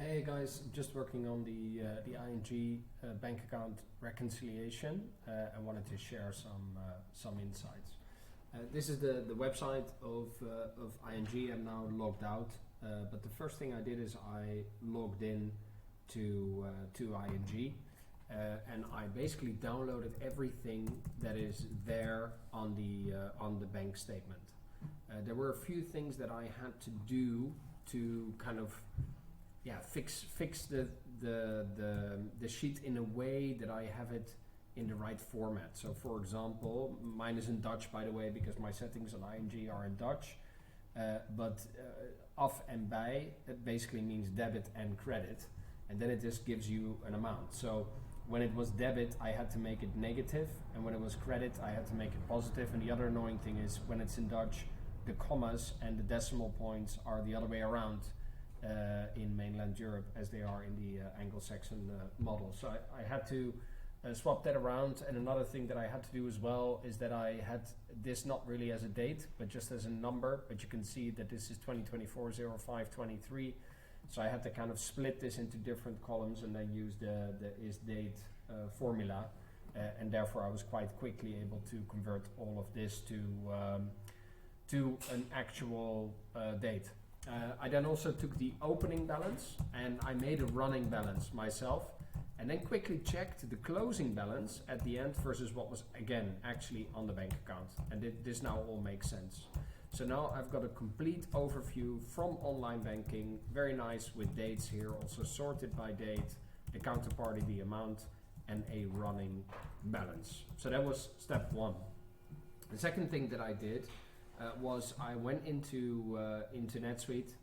Hey guys, just working on the ING bank account reconciliation. I wanted to share some insights. This is the website of ING. I'm now logged out, but the first thing I did is I logged in to ING, and I basically downloaded everything that is there on the bank statement. There were a few things that I had to do to kind of fix the sheet in a way that I have it in the right format. So for example, mine is in Dutch, by the way, because my settings on ING are in Dutch, but af en bij, it basically means debit and credit, and then it just gives you an amount. So when it was debit, I had to make it negative, and when it was credit, I had to make it positive. And the other annoying thing is when it's in Dutch, the commas and the decimal points are the other way around in mainland Europe as they are in the Anglo-Saxon model. So I had to swap that around. And another thing that I had to do as well is that I had this not really as a date, but just as a number. But you can see that this is 2024-05-23. So I had to kind of split this into different columns and then use the isDate formula. And therefore I was quite quickly able to convert all of this to an actual date. I then also took the opening balance and I made a running balance myself, and then quickly checked the closing balance at the end versus what was again actually on the bank account. And this now all makes sense. So now I've got a complete overview from online banking, very nice with dates here, also sorted by date, the counterparty, the amount, and a running balance. So that was step one. The second thing that I did was I went into NetSuite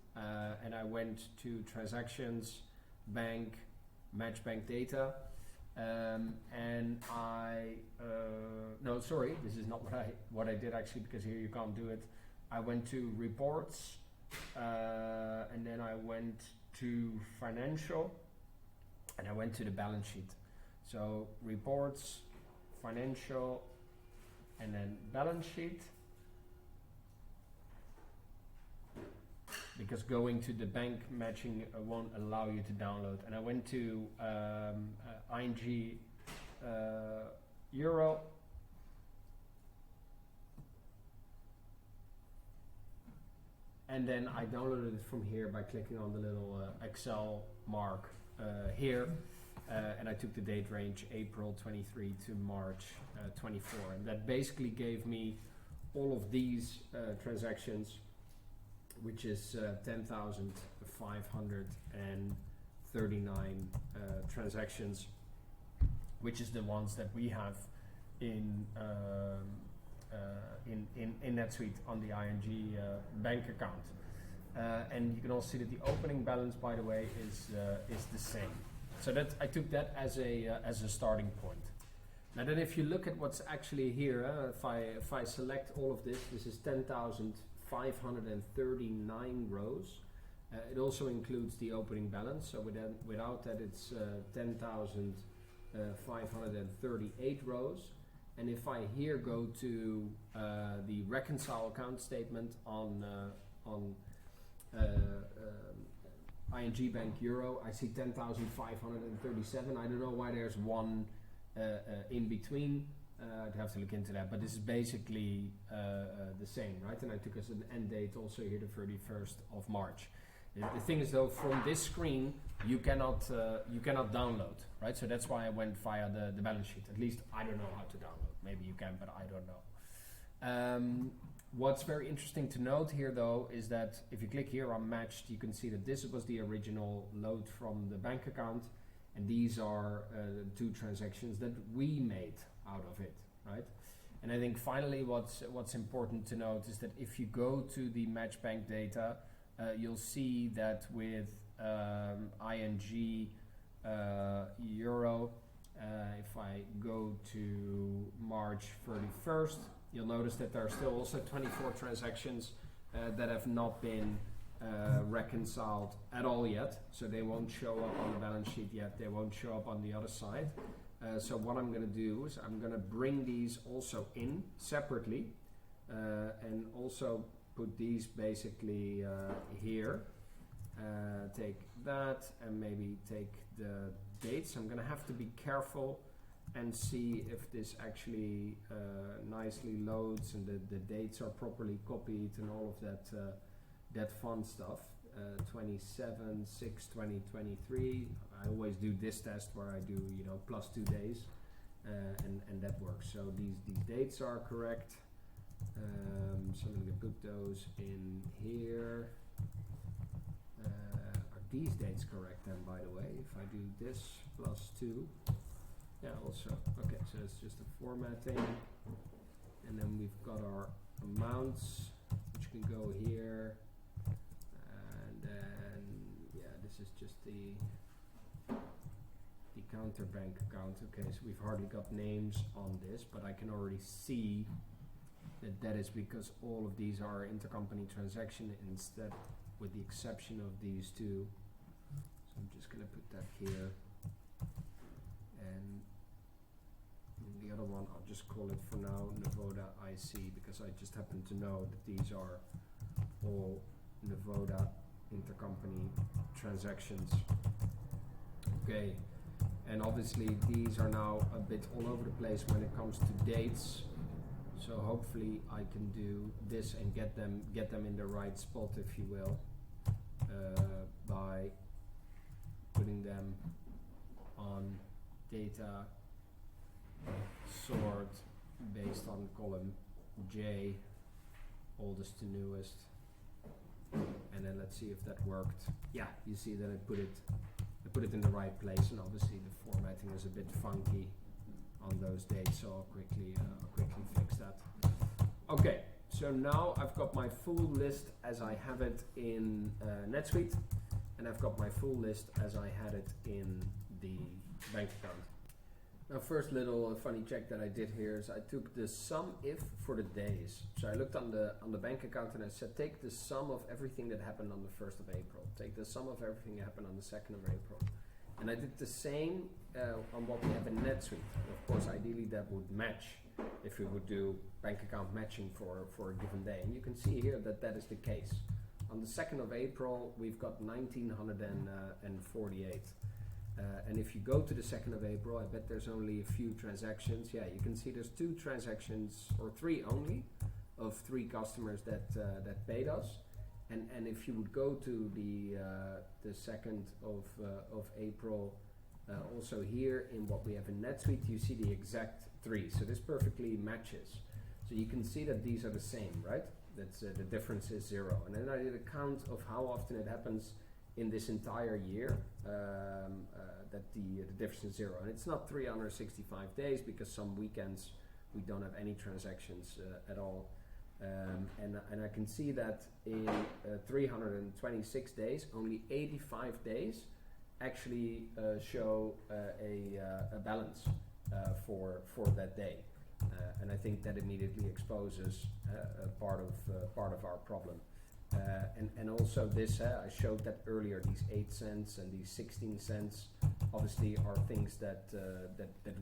and I went to transactions, bank, match bank data, and this is not what I did actually, because here you can't do it. I went to reports, and then I went to financial, and I went to the balance sheet. So reports, financial, and then balance sheet. Because going to the bank matching won't allow you to download. And I went to ING Euro. And then I downloaded it from here by clicking on the little Excel mark here. And I took the date range April 23 to March 24. And that basically gave me all of these transactions, which is 10,539 transactions, which is the ones that we have in NetSuite on the ING bank account. And you can also see that the opening balance, by the way, is the same. So that I took that as a starting point. Now then, if you look at what's actually here, if I select all of this, this is 10,539 rows. It also includes the opening balance, so without that it's 10,538 rows. And if I here go to the reconcile account statement on ING Bank Euro, I see 10,537. I don't know why there's one in between. I'd have to look into that, but this is basically the same, right? And I took as an end date also here the 31st of March. The thing is though, from this screen you cannot download, right? So that's why I went via the balance sheet. At least I don't know how to download. Maybe you can, but I don't know. What's very interesting to note here though is that if you click here on matched, you can see that this was the original load from the bank account, and these are two transactions that we made out of it, right? And I think finally what's important to note is that if you go to the match bank data, you'll see that with ING Euro, if I go to March 31st, you'll notice that there are still also 24 transactions that have not been reconciled at all yet. So they won't show up on the balance sheet yet. They won't show up on the other side. So what I'm going to do is I'm going to bring these also in separately and also put these basically here. take that and maybe take the dates. I'm gonna have to be careful and see if this actually nicely loads and the dates are properly copied and all of that fun stuff. 27/6/2023. I always do this test where I do plus 2 days, and that works. So these dates are correct. So I'm gonna put those in here. Are these dates correct then, by the way? If I do this +2, yeah, also okay. So it's just a formatting, and then we've got our amounts, which can go here. This is just the counterbank account. Okay, so we've hardly got names on this, but I can already see that is because all of these are intercompany transaction instead, with the exception of these two. So I'm just gonna put that here, and the other one I'll just call it for now Navoda IC, because I just happen to know that these are all Navoda intercompany transactions. Okay, and obviously these are now a bit all over the place when it comes to dates, so hopefully I can do this and get them in the right spot, if you will, by putting them on data sort based on column J, oldest to newest. And then let's see if that worked. Yeah, you see that I put it in the right place, and obviously the formatting is a bit funky on those dates, so I'll quickly fix that. Okay, so now I've got my full list as I have it in NetSuite, and I've got my full list as I had it in the bank account. Now, first little funny check that I did here is I took the sum if for the days. So I looked on the bank account and I said, take the sum of everything that happened on the 1st of April. Take the sum of everything that happened on the 2nd of April. And I did the same on what we have in NetSuite. Of course, ideally that would match if we would do bank account matching for a given day. And you can see here that is the case. On the 2nd of April, we've got 1948. And if you go to the 2nd of April, I bet there's only a few transactions. Yeah, you can see there's 2 transactions, or 3 only, of 3 customers that paid us. And if you would go to the 2nd of April, also here in what we have in NetSuite, you see the exact 3. So this perfectly matches. So you can see that these are the same, right? That's the difference is 0. And then I did a count of how often it happens in this entire year, that the difference is 0. And it's not 365 days, because some weekends we don't have any transactions at all. And I can see that in 326 days, only 85 days actually show a balance for that day. And I think that immediately exposes a part of our problem. And also this, I showed that earlier, these 8 cents and these 16 cents obviously are things that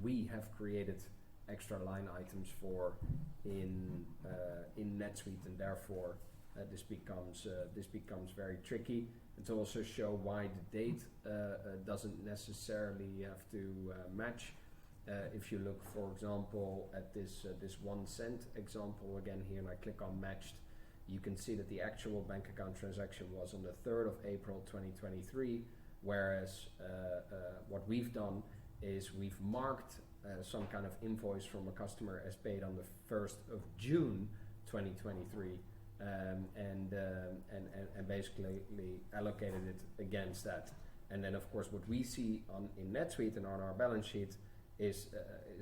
we have created extra line items for in NetSuite, and therefore this becomes very tricky. And to also show why the date doesn't necessarily have to match. If you look, for example, at this 1 cent example again here, and I click on matched, you can see that the actual bank account transaction was on the 3rd of April 2023, whereas what we've done is we've marked some kind of invoice from a customer as paid on the 1st of June 2023, and basically allocated it against that. And then of course what we see in NetSuite and on our balance sheet is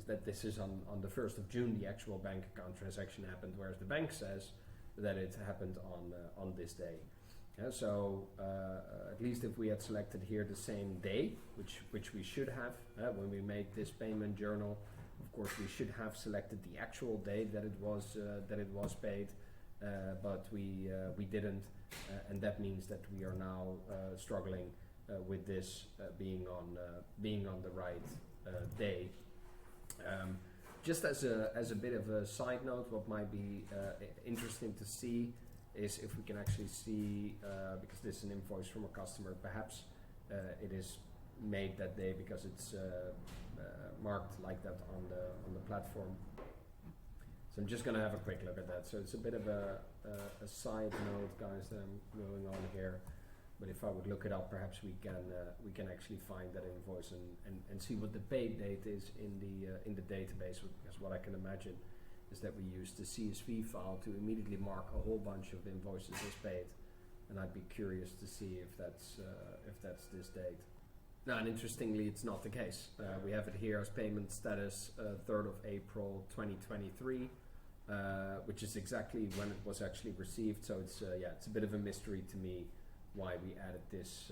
that this is on the 1st of June the actual bank account transaction happened, whereas the bank says that it happened on this day. So at least if we had selected here the same day, which we should have when we made this payment journal, of course we should have selected the actual date that it was paid, but we didn't, and that means that we are now struggling with this being on the right day. Just as a bit of a side note, what might be interesting to see is if we can actually see, because this is an invoice from a customer, perhaps it is made that day because it's marked like that on the platform. So I'm just going to have a quick look at that. So it's a bit of a side note, guys, that I'm going on here. But if I would look it up, perhaps we can actually find that invoice and see what the paid date is in the database. Because what I can imagine is that we use the CSV file to immediately mark a whole bunch of invoices as paid, and I'd be curious to see if that's this date. Now, and interestingly, it's not the case. We have it here as payment status 3rd of April 2023, which is exactly when it was actually received. So it's it's a bit of a mystery to me why we added this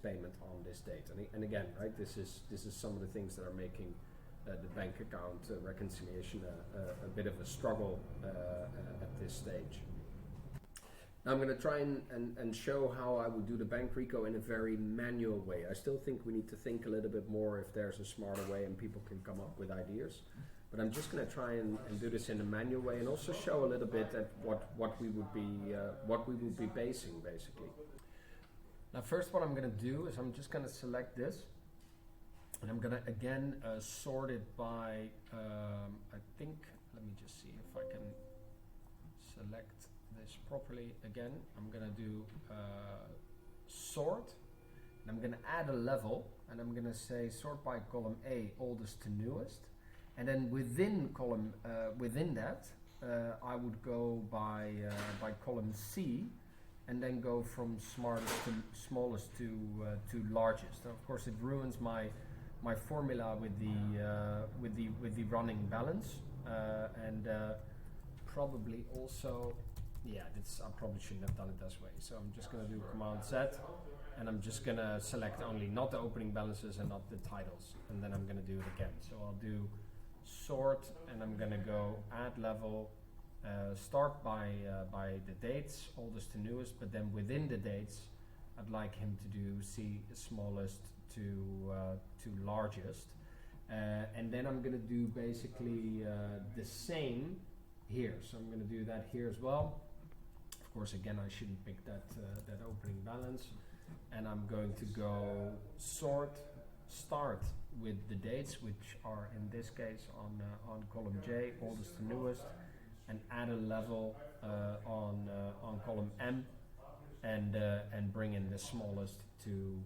payment on this date. And again, right, this is some of the things that are making the bank account reconciliation a bit of a struggle at this stage. Now I'm going to try and show how I would do the bank reco in a very manual way. I still think we need to think a little bit more if there's a smarter way and people can come up with ideas. But I'm just going to try and do this in a manual way and also show a little bit at what we would be basing basically. Now first what I'm going to do is I'm just going to select this. And I'm going to again sort it by, I think, let me just see if I can select this properly. Again, I'm going to do sort, and I'm going to add a level, and I'm going to say sort by column A, oldest to newest. And then within column, within that, I would go by column C, and then go from smallest to largest. Now, of course, it ruins my formula with the running balance, and probably also, I probably shouldn't have done it this way. So I'm just going to do Command Z, and I'm just going to select only not the opening balances and not the titles, and then I'm going to do it again. So I'll do sort, and I'm going to go add level, start by the dates, oldest to newest, but then within the dates, I'd like him to do smallest to largest, and then I'm going to do basically the same here. So I'm going to do that here as well. Of course, again, I shouldn't pick that opening balance, and I'm going to go start with the dates, which are in this case on column J, oldest to newest, and add a level on column M, and bring in the smallest to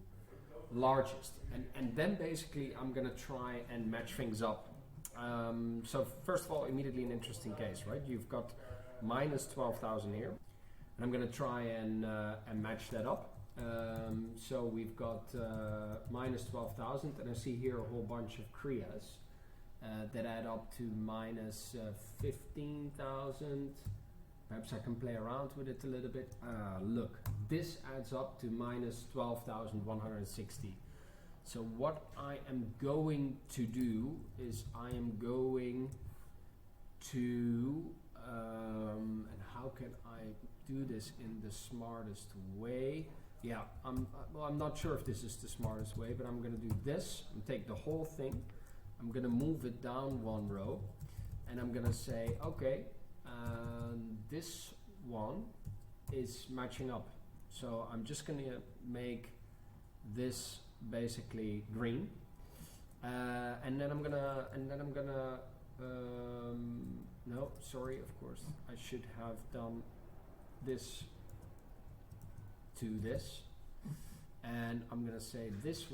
largest, and then basically I'm gonna try and match things up. So first of all, immediately an interesting case, right? You've got minus 12,000 here, and I'm gonna try and match that up. So we've got minus 12,000, and I see here a whole bunch of Kriyas that add up to minus 15,000. Perhaps I can play around with it a little bit. Look, this adds up to minus 12,160. So what I am going to do is I am going to, and how can I do this in the smartest way? Yeah, I'm not sure if this is the smartest way, but I'm going to do this and take the whole thing. I'm going to move it down one row, and I'm going to say, okay, this one is matching up. So I'm just going to make this basically green, and then I'm gonna no, sorry, of course I should have done this to this, and I'm gonna say this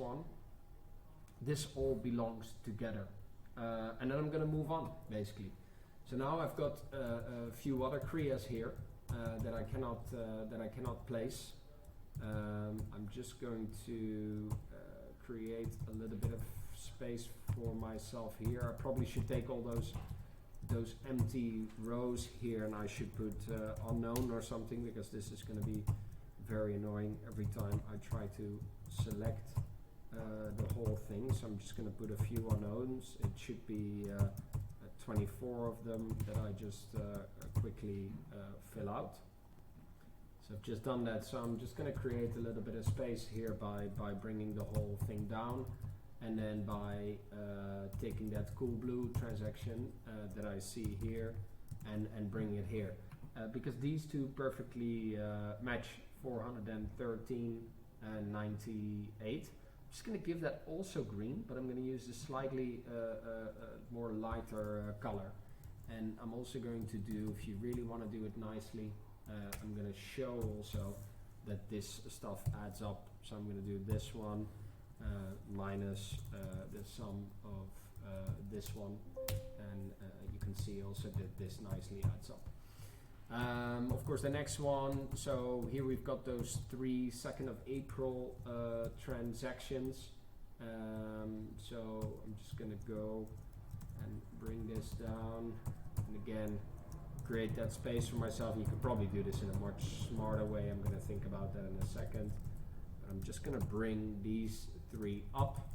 all belongs together, and then I'm gonna move on basically. So now I've got a few other Kriyas here that I cannot place. I'm just going to create a little bit of space for myself here. I probably should take all those empty rows here, and I should put unknown or something, because this is going to be very annoying every time I try to select the whole thing. So I'm just going to put a few unknowns. It should be 24 of them that I just quickly fill out. So I've just done that, so I'm just going to create a little bit of space here by bringing the whole thing down, and then by taking that cool blue transaction that I see here and bringing it here. because these two perfectly match 413 and 98. I'm just going to give that also green, but I'm going to use a slightly more lighter color. And I'm also going to do, if you really want to do it nicely, I'm going to show also that this stuff adds up. So I'm going to do this one minus the sum of this one, and you can see also that this nicely adds up. Of course, the next one, so here we've got those 3 2nd of April transactions. So I'm just going to go and bring this down, and again create that space for myself. You could probably do this in a much smarter way. I'm going to think about that in a second. But I'm just going to bring these 3 up,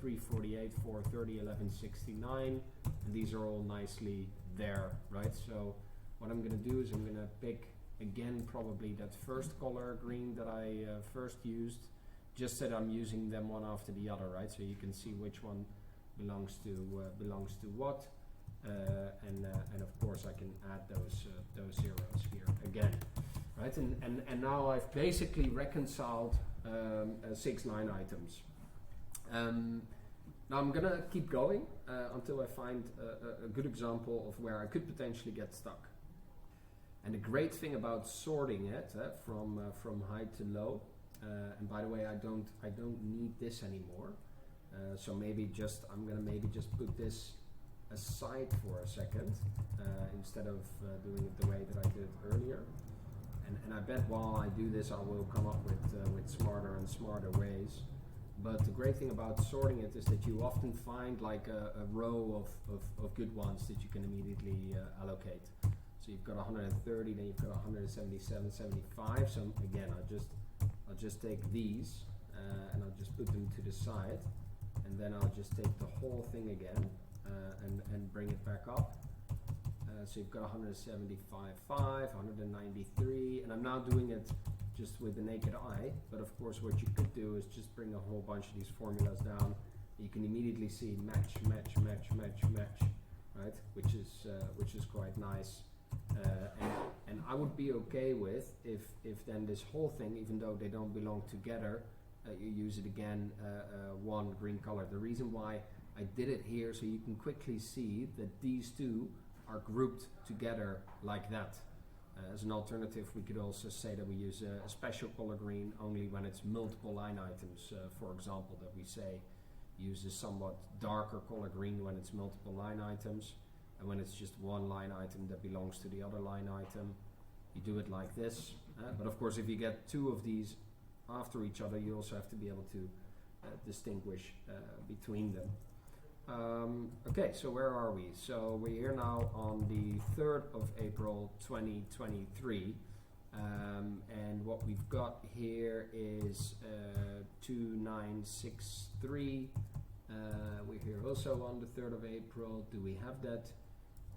348, 430, 1169, and these are all nicely there, right? So what I'm going to do is I'm going to pick again probably that first color green that I first used, just that I'm using them one after the other, right? So you can see which one belongs to what, and of course I can add those zeros here again, right? And now I've basically reconciled 6 line items. Now I'm gonna keep going until I find a good example of where I could potentially get stuck. And the great thing about sorting it from high to low, and by the way, I don't need this anymore. So I'm gonna maybe just put this aside for a second instead of doing it the way that I did earlier. And I bet while I do this, I will come up with smarter and smarter ways. But the great thing about sorting it is that you often find like a row of good ones that you can immediately allocate. So you've got 130, then you've got 177, 75. So again, I'll just take these and I'll just put them to the side, and then I'll just take the whole thing again and bring it back up. So you've got 175.5, 193, and I'm now doing it just with the naked eye. But of course, what you could do is just bring a whole bunch of these formulas down. You can immediately see match, match, match, match, match, right? Which is quite nice. And I would be okay with if then this whole thing, even though they don't belong together, you use it again one green color. The reason why I did it here, so you can quickly see that these two are grouped together like that. As an alternative, we could also say that we use a special color green only when it's multiple line items. For example, that we say use a somewhat darker color green when it's multiple line items, and when it's just one line item that belongs to the other line item, you do it like this. But of course, if you get 2 of these after each other, you also have to be able to distinguish between them. Okay, so where are we? So we're here now on the 3rd of April 2023, and what we've got here is 2963. We're here also on the 3rd of April. Do we have that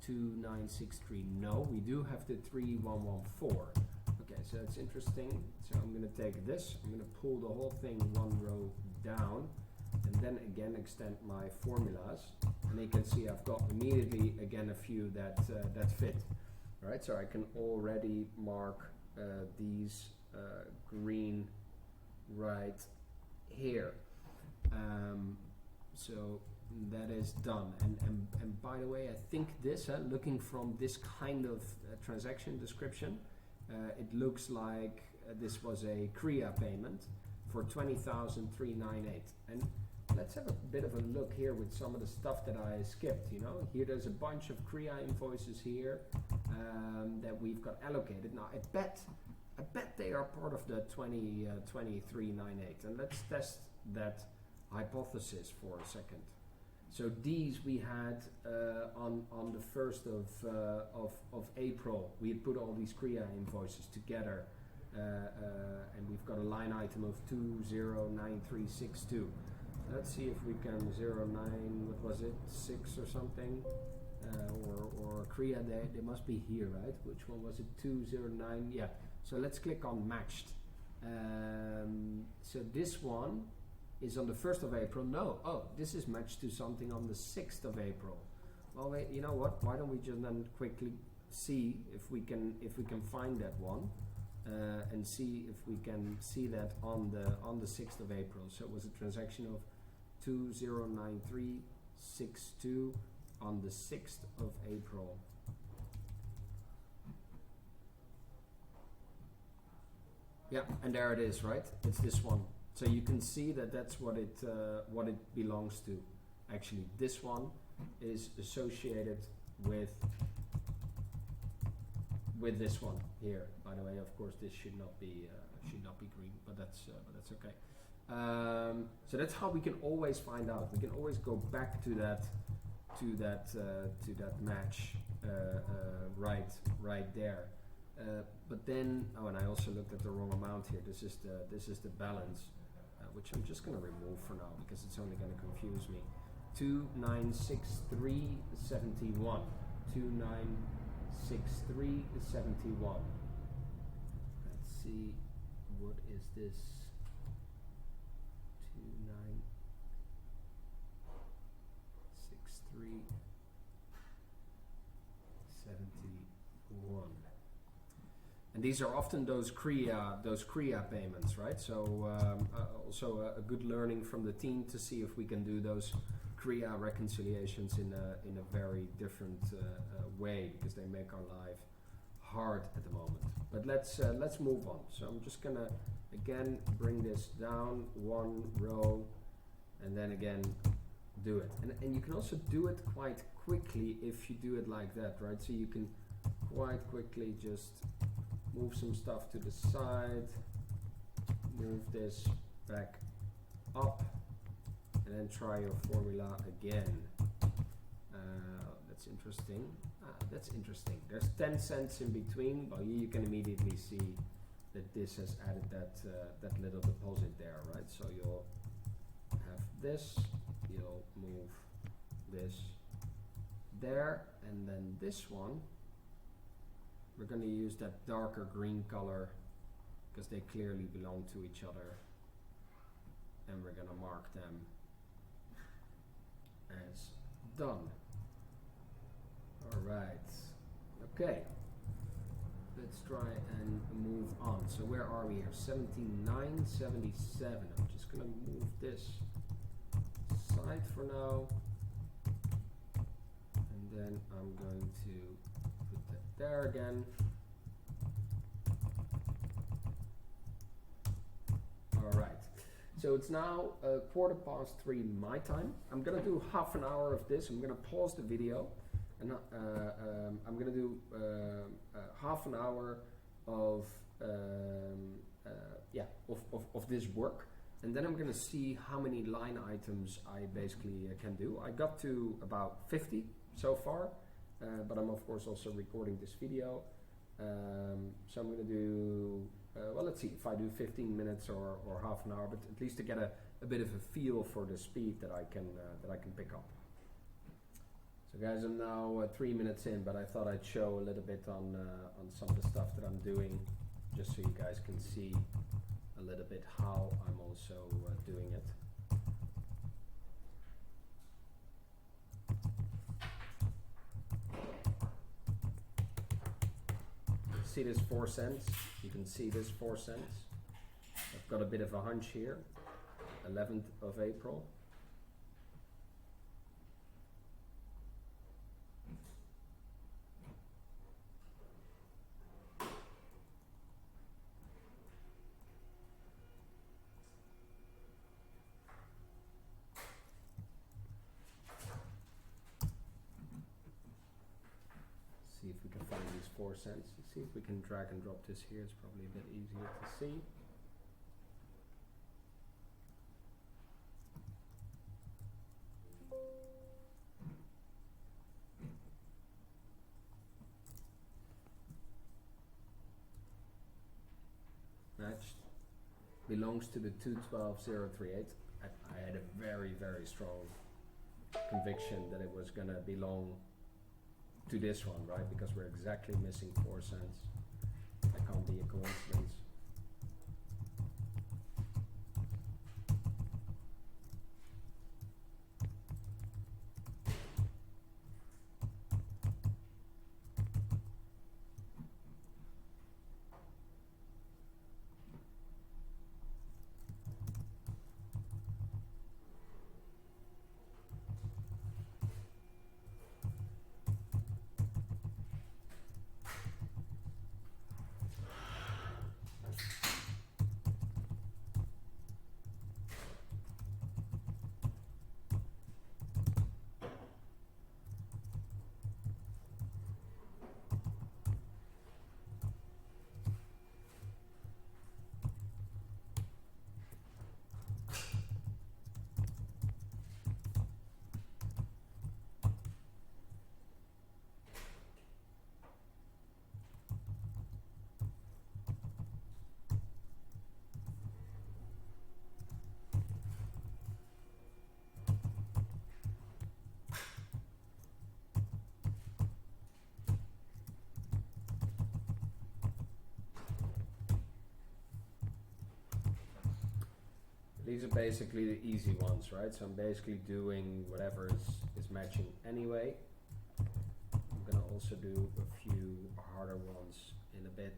2963? No, we do have the 3114. Okay, so it's interesting. So I'm going to take this, I'm going to pull the whole thing one row down, and then again extend my formulas, and you can see I've got immediately again a few that fit. All right, so I can already mark these green right here. So that is done. And by the way, I think this, looking from this kind of transaction description, it looks like this was a Kriya payment for 20,398. And let's have a bit of a look here with some of the stuff that I skipped. You know, here there's a bunch of Kriya invoices here that we've got allocated. Now I bet they are part of the 2398, and let's test that hypothesis for a second. So these we had on the 1st of April. We had put all these Kriya invoices together, and we've got a line item of 209362. Let's see if we can 09, what was it, 6 or something, or Kriya. They must be here, right? Which one was it? 209. Yeah. So let's click on matched. So this one is on the 1st of April. No, this is matched to something on the 6th of April. Well, wait, you know what? Why don't we just then quickly see if we can find that one and see if we can see that on the 6th of April. So it was a transaction of 209362 on the 6th of April. Yeah, and there it is, right? It's this one. So you can see that that's what it belongs to. Actually, this one is associated with this one here. By the way, of course, this should not be green, but that's okay. So that's how we can always find out. We can always go back to that match right there. But then, oh, and I also looked at the wrong amount here. This is the balance, which I'm just going to remove for now because it's only going to confuse me. 296371. 296371. Let's see, what is this? 296371. And these are often those Kriya payments, right? So also a good learning from the team to see if we can do those Kriya reconciliations in a very different way, because they make our life hard at the moment. But let's move on. So I'm just gonna again bring this down one row, and then again do it. And you can also do it quite quickly if you do it like that, right? So you can quite quickly just move some stuff to the side, move this back up, and then try your formula again. That's interesting. That's interesting. There's 10 cents in between. Well, you can immediately see that this has added that little deposit there, right? So you'll have this, you'll move this there, and then this one, we're going to use that darker green color because they clearly belong to each other, and we're going to mark them as done. All right. Okay. Let's try and move on. So where are we here? 79.77. I'm just going to move this aside for now, and then I'm going to put that there again. All right. So it's now 3:15 my time. I'm gonna do half an hour of this. I'm gonna pause the video, and I'm gonna do half an hour of this work, and then I'm gonna see how many line items I basically can do. I got to about 50 so far, but I'm of course also recording this video, so I'm gonna do. Well, let's see if I do 15 minutes or half an hour, but at least to get a bit of a feel for the speed that I can pick up. So guys, I'm now 3 minutes in, but I thought I'd show a little bit on some of the stuff that I'm doing, just so you guys can see a little bit how I'm also doing it. See this 4 cents? You can see this 4 cents. I've got a bit of a hunch here. 11th of April. See if we can find these 4 cents. See if we can drag and drop this here. It's probably a bit easier to see. Matched. Belongs to the 212038. I had a very, very strong conviction that it was gonna belong to this one, right? Because we're exactly missing 4 cents. That can't be a coincidence. these are basically the easy ones, right? So I'm basically doing whatever is matching anyway. I'm gonna also do a few harder ones in a bit.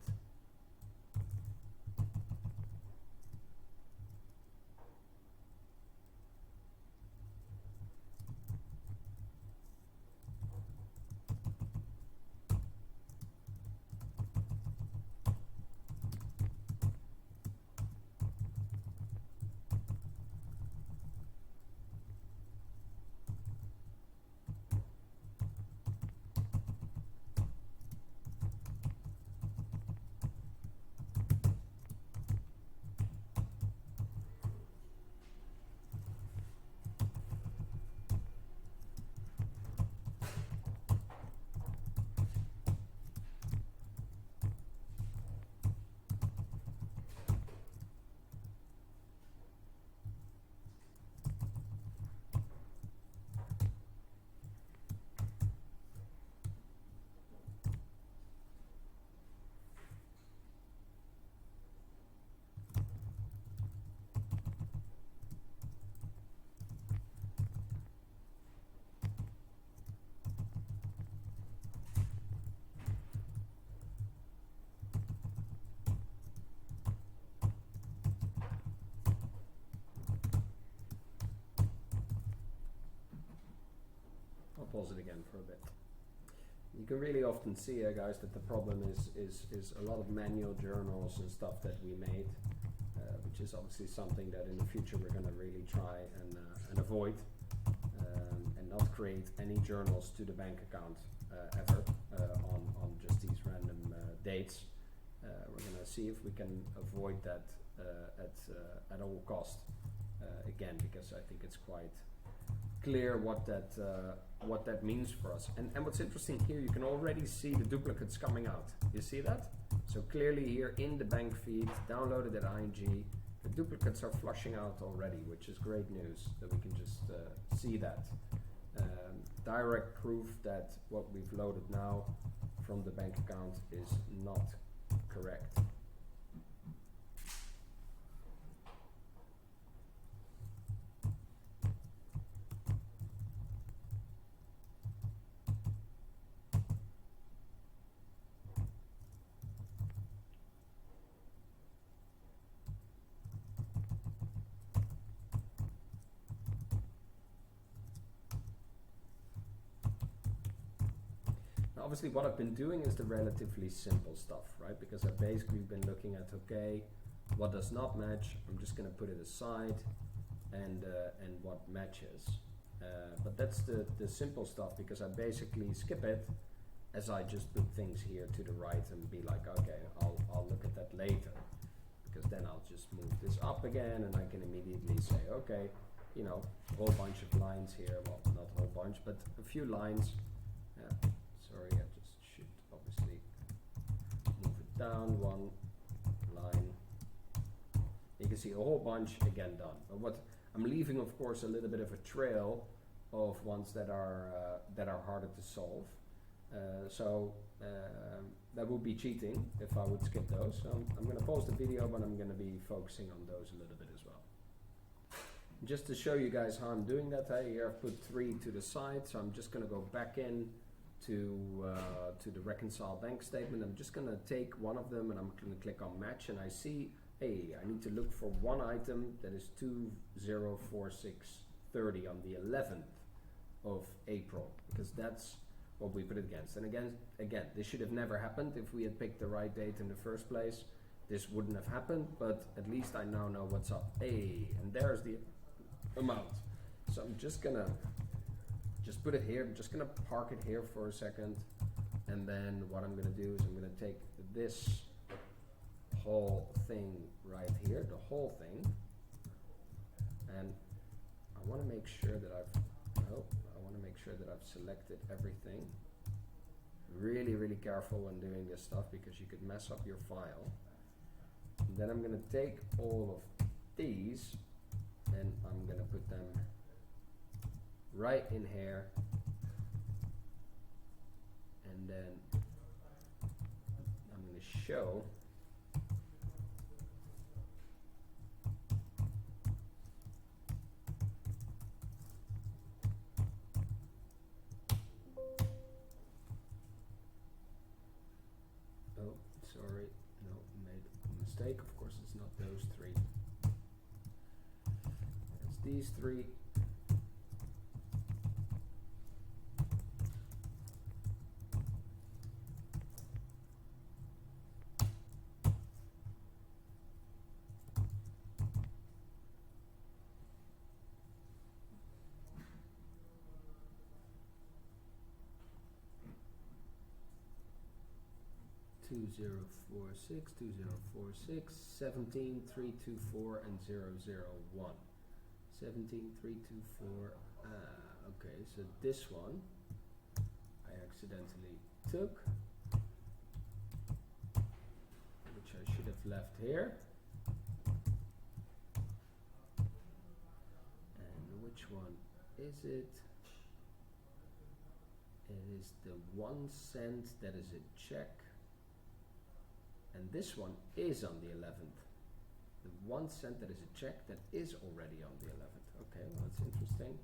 Pause it again for a bit. You can really often see, guys, that the problem is a lot of manual journals and stuff that we made, which is obviously something that in the future we're going to really try and avoid, and not create any journals to the bank account ever on just these random dates. We're going to see if we can avoid that at all cost, again, because I think it's quite clear what that means for us. And what's interesting here, you can already see the duplicates coming out. You see that? So clearly here in the bank feed, downloaded at ING, the duplicates are flushing out already, which is great news that we can just see that. Direct proof that what we've loaded now from the bank account is not correct. Obviously what I've been doing is the relatively simple stuff, right? Because I've basically been looking at, okay, what does not match, I'm just going to put it aside, and what matches. But that's the simple stuff, because I basically skip it as I just put things here to the right and be like, okay, I'll look at that later. Because then I'll just move this up again and I can immediately say, okay, you know, a whole bunch of lines here, well, not a whole bunch, but a few lines. Sorry, I just should obviously move it down one line. You can see a whole bunch again done. But what I'm leaving, of course, a little bit of a trail of ones that are harder to solve. So that would be cheating if I would skip those. So I'm going to pause the video, but I'm going to be focusing on those a little bit as well. Just to show you guys how I'm doing that, here I've put 3 to the side, so I'm just going to go back in to the reconcile bank statement. I'm just going to take one of them and I'm going to click on match, and I see, hey, I need to look for one item that is 204630 on the 11th of April, because that's what we put it against. And again, this should have never happened if we had picked the right date in the first place. This wouldn't have happened, but at least I now know what's up. Hey, and there's the amount. So I'm just gonna put it here. I'm just gonna park it here for a second, and then what I'm gonna do is I'm gonna take this whole thing right here, the whole thing, and I want to make sure that I've selected everything. Really, really careful when doing this stuff, because you could mess up your file. And then I'm gonna take all of these and I'm gonna put them right in here, and then I'm gonna show mistake. Of course, it's not those three. It's these three. Two 2046, 2046, 17, 324, and 001. 17, 324. Okay, so this one I accidentally took, which I should have left here. And which one is it? It is the 1 cent that is a check. And this one is on the 11th. The 1 cent that is a check that is already on the 11th. Okay, well, that's interesting.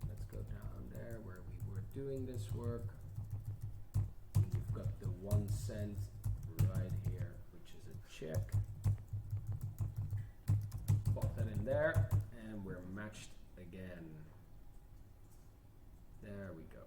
Let's go down there where we were doing this work. And we've got the 1 cent right here, which is a check. Pop that in there, and we're matched again. There we go.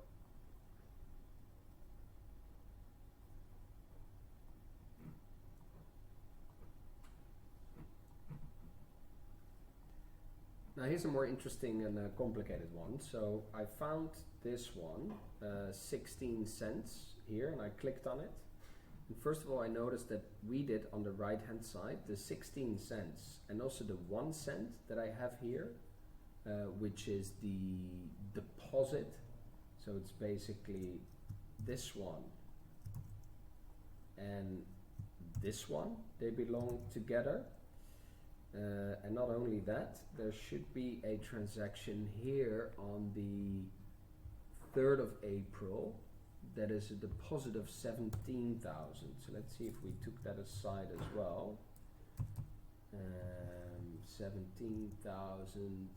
Now here's a more interesting and complicated one. So I found this one, 16 cents here, and I clicked on it. And first of all, I noticed that we did on the right hand side the 16 cents and also the 1 cent that I have here, which is the deposit. So it's basically this one and this one, they belong together. And not only that, there should be a transaction here on the 3rd of April that is a deposit of 17,000. So let's see if we took that aside as well. 17,000,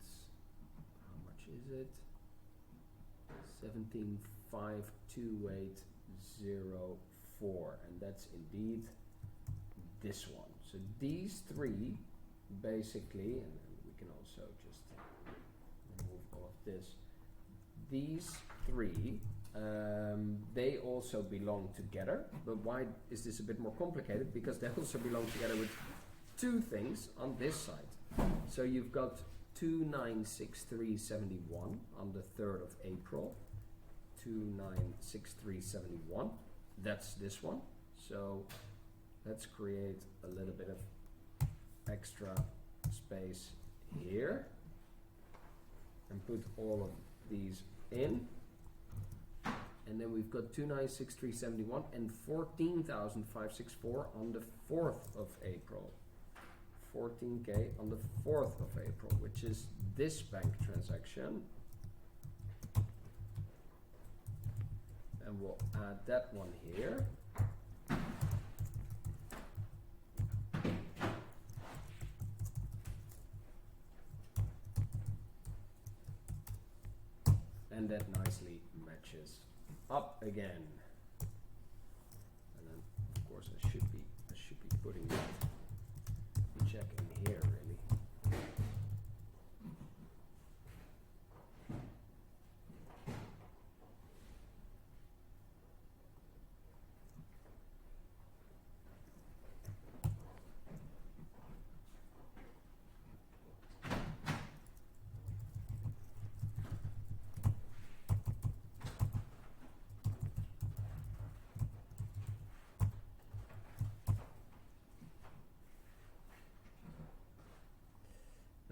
how much is it? 17,52804, and that's indeed this one. So these three basically, and we can also just remove all of this, these three, they also belong together. But why is this a bit more complicated? Because they also belong together with two things on this side. So you've got 296371 on the 3rd of April, 296371, that's this one. So let's create a little bit of extra space here and put all of these in, and then we've got 296371 and 14,564 on the 4th of April, 14k on the 4th of April, which is this bank transaction, and we'll add that one here. And that nicely matches up again. And then of course I should be putting that check in here really.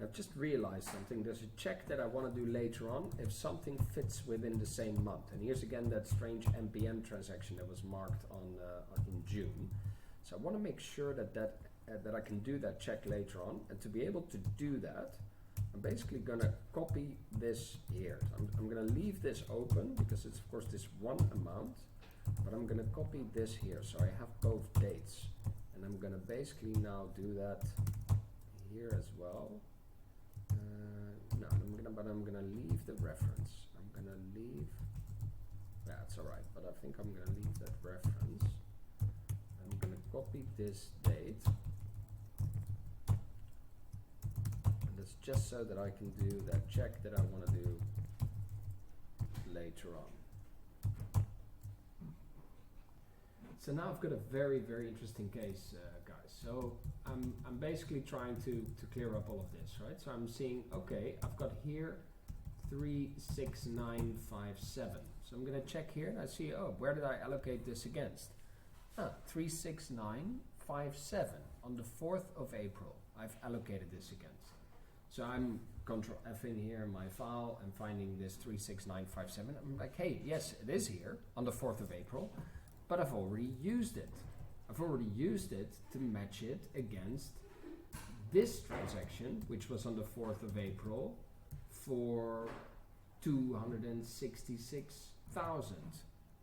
I've just realized something. There's a check that I want to do later on if something fits within the same month. And here's again that strange MPM transaction that was marked on in June. So I want to make sure that that I can do that check later on. And to be able to do that, I'm basically going to copy this here. I'm going to leave this open because it's of course this one amount, but I'm going to copy this here so I have both dates. And I'm going to basically now do that here as well. No, I'm gonna leave the reference. I'm gonna leave. That's all right, but I think I'm gonna leave that reference. I'm gonna copied this date. And that's just so that I can do that check that I want to do later on. So now I've got a very, very interesting case, guys. So I'm basically trying to clear up all of this, right? So I'm seeing, okay, I've got here 36957. So I'm going to check here and I see, oh, where did I allocate this against? 36957 on the 4th of April. I've allocated this against. So I'm Control F in here in my file and finding this 36957. I'm like, hey, yes, it is here on the 4th of April, but I've already used it. I've already used it to match it against this transaction, which was on the 4th of April for 266,000.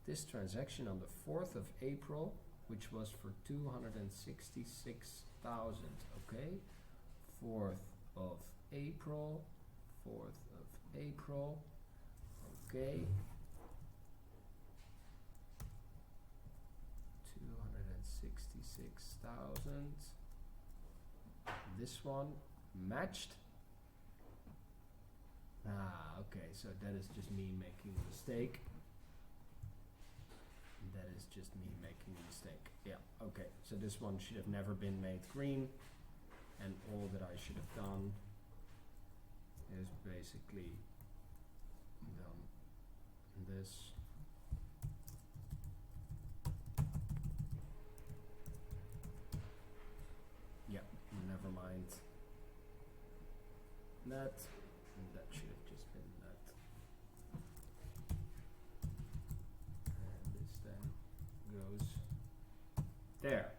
This transaction on the 4th of April, which was for 266,000. Okay, 4th of April, 4th of April. Okay. 266,000. This one matched. Okay, so that is just me making a mistake. That is just me making a mistake. Yeah, okay, so this one should have never been made green, and all that I should have done is basically done this. Yeah, never mind that, and that should have just been that. And this then goes there.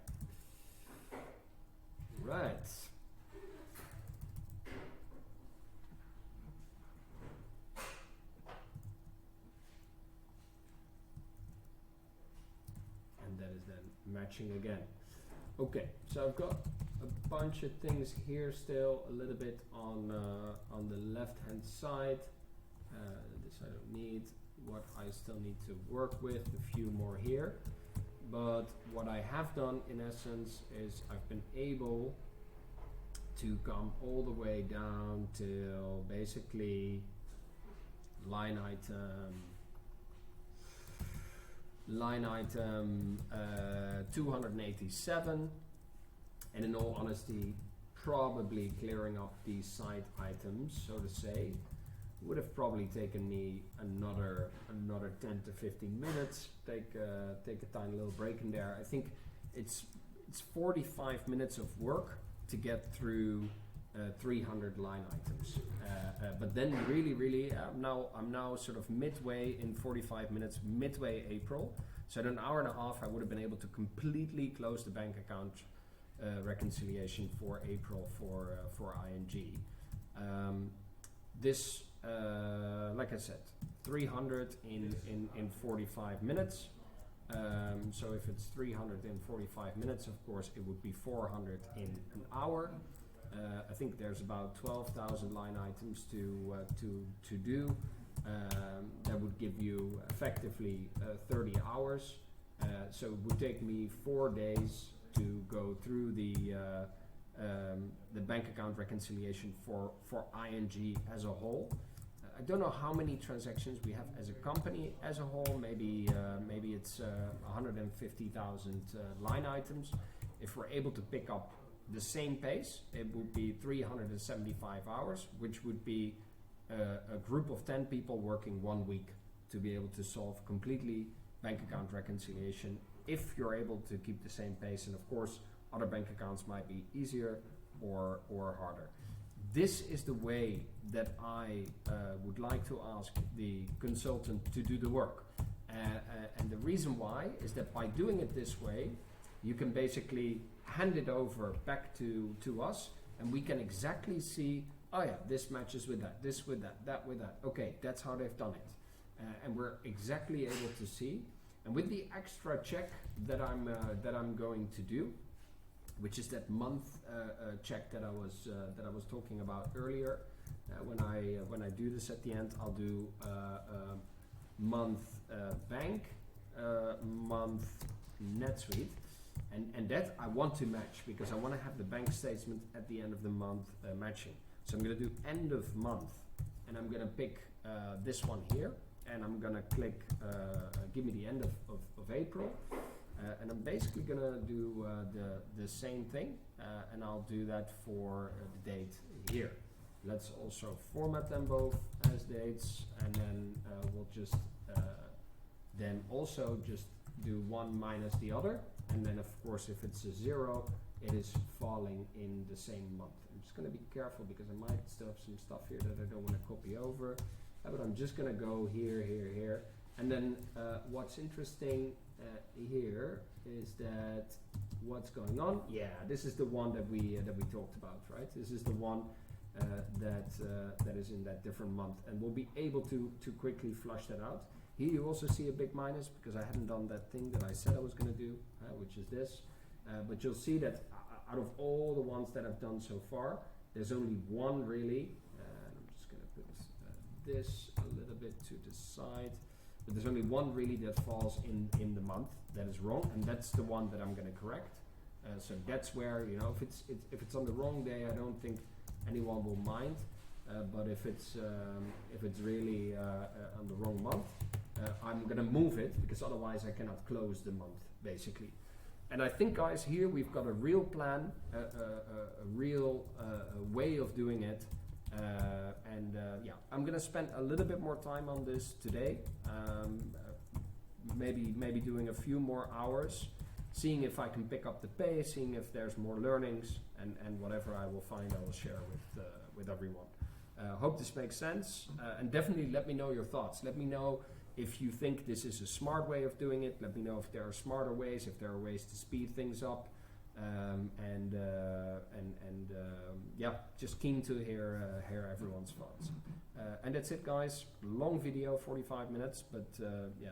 Right. And that is then matching again. Okay, so I've got a bunch of things here still, a little bit on the left hand side. This I don't need. What I still need to work with, a few more here. But what I have done in essence is I've been able to come all the way down till basically line item 287, and in all honesty probably clearing up these side items, so to say, would have probably taken me another 10 to 15 minutes. Take a tiny little break in there. I think it's 45 minutes of work to get through 300 line items. But then really I'm now sort of midway in 45 minutes, midway April. So in an hour and a half I would have been able to completely close the bank account reconciliation for April for ING. This like I said, 300 in 45 minutes. So if it's 300 in 45 minutes, of course it would be 400 in an hour. I think there's about 12,000 line items to do. That would give you effectively 30 hours. So it would take me 4 days to go through the bank account reconciliation for ING as a whole. I don't know how many transactions we have as a company as a whole. Maybe it's 150,000 line items. If we're able to pick up the same pace, it would be 375 hours, which would be a group of 10 people working 1 week to be able to solve completely bank account reconciliation, if you're able to keep the same pace. And of course, other bank accounts might be easier or harder. This is the way that I would like to ask the consultant to do the work. And the reason why is that by doing it this way, you can basically hand it over back to us, and we can exactly see, oh yeah, this matches with that, this with that, that with that. Okay, that's how they've done it. And we're exactly able to see. And with the extra check that I'm going to do, which is that month check that I was talking about earlier. When I do this at the end, I'll do month bank, month NetSuite, And that I want to match because I want to have the bank statement at the end of the month matching. So I'm going to do end of month, and I'm going to pick this one here, and I'm going to click give me the end of April, and I'm basically going to do the same thing, and I'll do that for the date here. Let's also format them both as dates, and then we'll just then also just do one minus the other, and then of course if it's a 0, it is falling in the same month. I'm just going to be careful because I might still have some stuff here that I don't want to copy over, but I'm just going to go here, here, here, and then what's interesting here is that what's going on. Yeah, this is the one that we talked about, right? This is the one that is in that different month, and we'll be able to quickly flush that out. Here you also see a big minus because I hadn't done that thing that I said I was going to do, which is this. But you'll see that out of all the ones that I've done so far, there's only one really. I'm just going to put this a little bit to the side. But there's only one really that falls in the month that is wrong, and that's the one that I'm going to correct. So that's where, you know, if it's on the wrong day, I don't think anyone will mind. But if it's really on the wrong month, I'm gonna move it because otherwise I cannot close the month basically. And I think, guys, here we've got a real plan, a real way of doing it. Yeah, I'm gonna spend a little bit more time on this today. Maybe doing a few more hours, seeing if I can pick up the pace, seeing if there's more learnings, and whatever I will find, I will share with everyone. Hope this makes sense, and definitely let me know your thoughts. Let me know if you think this is a smart way of doing it. Let me know if there are smarter ways, if there are ways to speed things up, yeah, just keen to hear everyone's thoughts. And that's it, guys. Long video, 45 minutes, but yeah,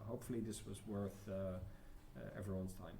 hopefully this was worth everyone's time.